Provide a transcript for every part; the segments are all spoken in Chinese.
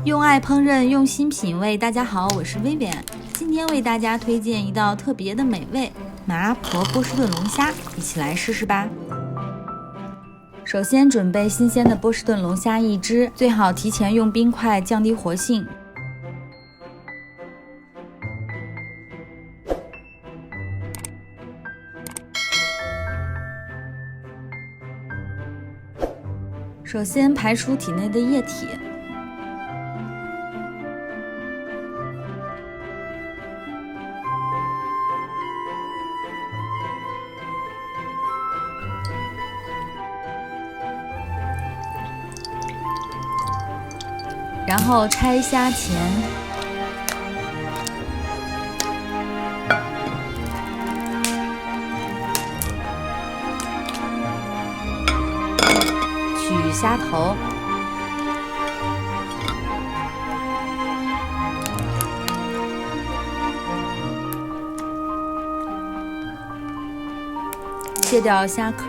用爱烹饪，用心品味。大家好，我是薇薇安，今天为大家推荐一道特别的美味——马阿婆波士顿龙虾，一起来试试吧。首先准备新鲜的波士顿龙虾1只，最好提前用冰块降低活性。首先排出体内的液体。然后拆虾钳，取虾头，卸掉虾壳。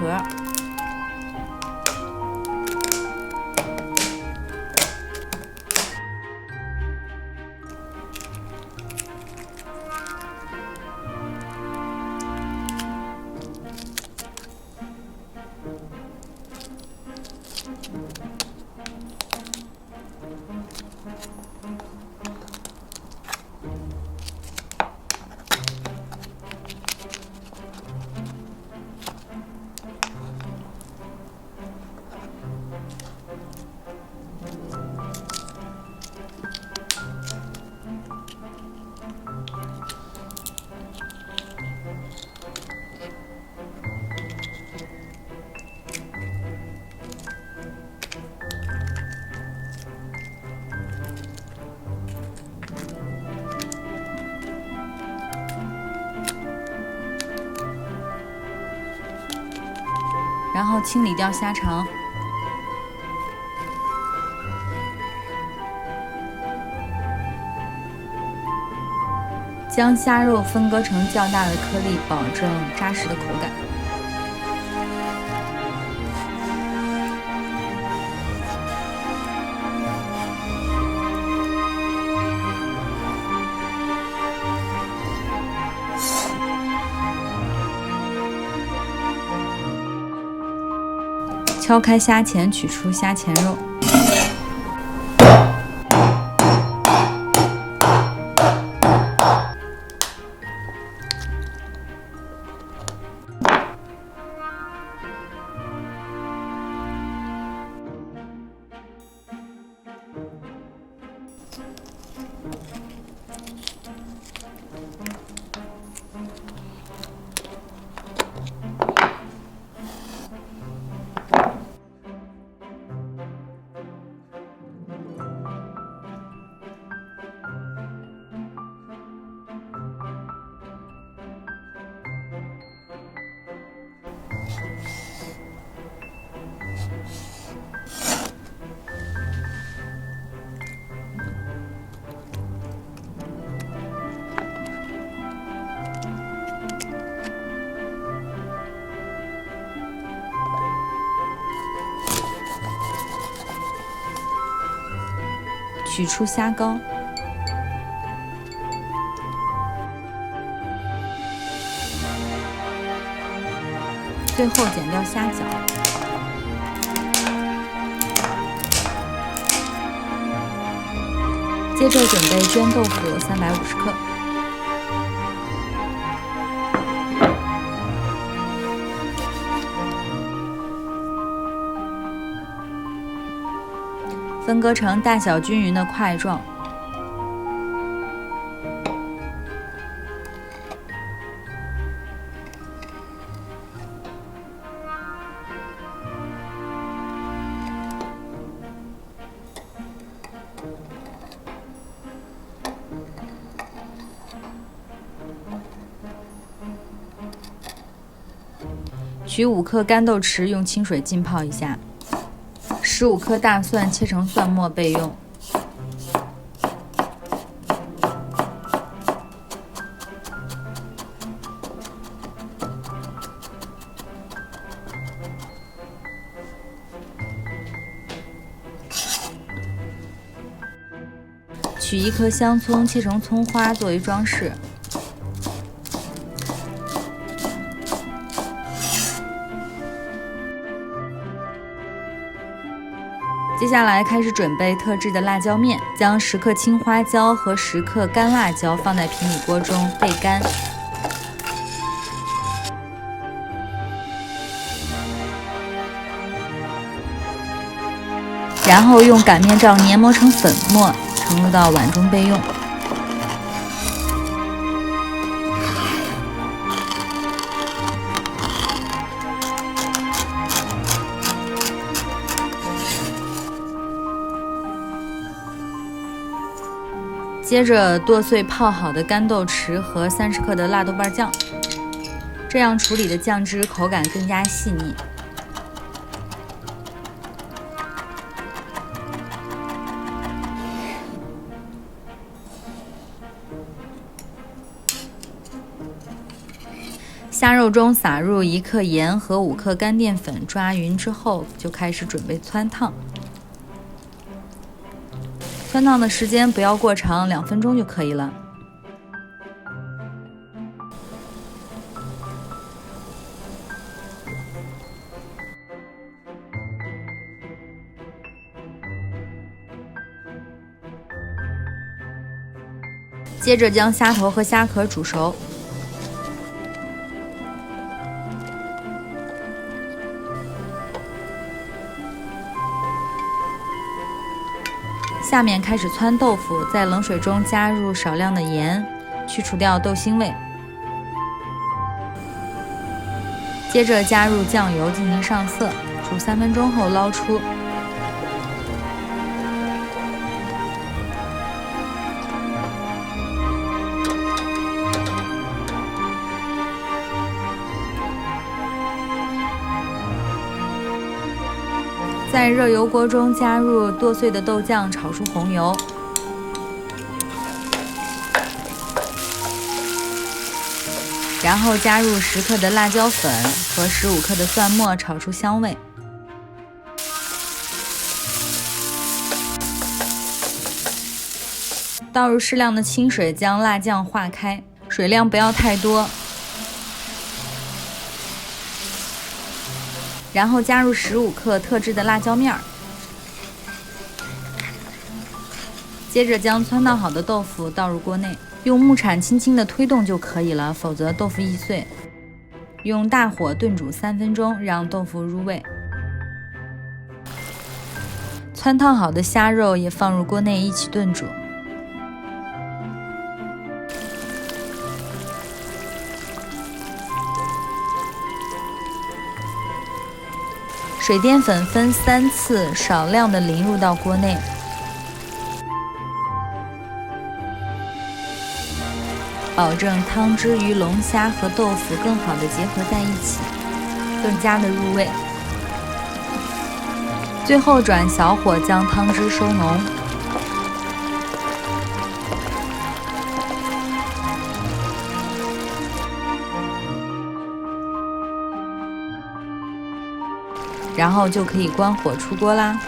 然后清理掉虾肠，将虾肉分割成较大的颗粒，保证扎实的口感。敲开虾钳，取出虾钳肉，取出虾膏，最后剪掉虾脚。接着准备绢豆腐350克。分割成大小均匀的块状，取5克干豆豉，用清水浸泡一下。15颗大蒜切成蒜末备用。取1颗香葱切成葱花作为装饰。接下来开始准备特制的辣椒面，将10克青花椒和10克干辣椒放在平底锅中焙干，然后用擀面杖研磨成粉末，盛入到碗中备用。接着剁碎泡好的干豆豉和30克的辣豆瓣酱，这样处理的酱汁口感更加细腻。虾肉中撒入1克盐和5克干淀粉，抓匀之后就开始准备汆烫。汆烫的时间不要过长，2分钟就可以了。接着将虾头和虾壳煮熟。下面开始汆豆腐，在冷水中加入少量的盐，去除掉豆腥味。接着加入酱油进行上色，煮3分钟后捞出。在热油锅中加入剁碎的豆酱，炒出红油，然后加入10克的辣椒粉和15克的蒜末，炒出香味。倒入适量的清水，将辣酱化开，水量不要太多。然后加入15克特制的辣椒面儿，接着将汆烫好的豆腐倒入锅内，用木铲轻轻地推动就可以了，否则豆腐易碎。用大火炖煮3分钟，让豆腐入味。汆烫好的虾肉也放入锅内一起炖煮。水淀粉分3次，少量的淋入到锅内，保证汤汁与龙虾和豆腐更好的结合在一起，更加的入味。最后转小火将汤汁收浓。然后就可以关火出锅啦。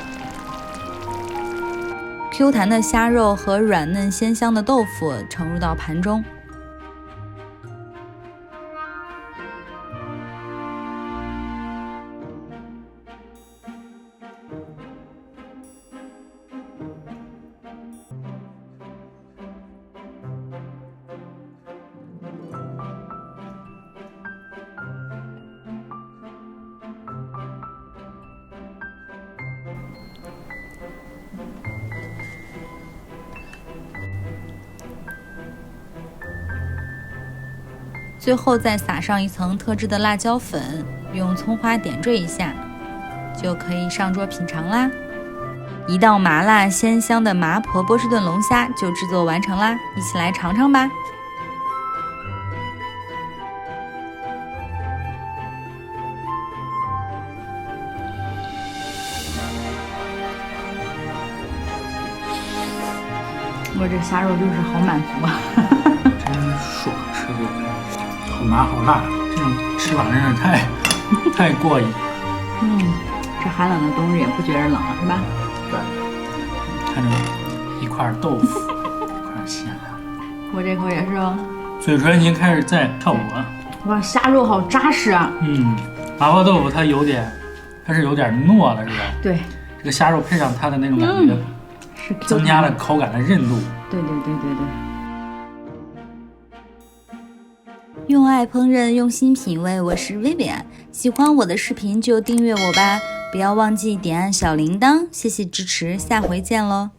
Q 弹的虾肉和软嫩鲜香的豆腐盛入到盘中。最后再撒上一层特制的辣椒粉，用葱花点缀一下，就可以上桌品尝啦。一道麻辣鲜香的麻婆波士顿龙虾就制作完成啦，一起来尝尝吧。我这虾肉就是好满足啊，真爽，吃这个好麻好辣，这种吃法真是太过瘾。这寒冷的冬日也不觉得冷了，是吧？对，看着一块豆腐。鲜啊！我这口也是哦。嘴唇已经开始在跳舞了。哇，虾肉好扎实啊！麻婆豆腐它是有点糯了，是吧？对，这个虾肉配上它的那种感觉，是增加了口感的韧度。对。用爱烹饪，用心品味，我是薇薇安。喜欢我的视频就订阅我吧，不要忘记点按小铃铛，谢谢支持，下回见喽。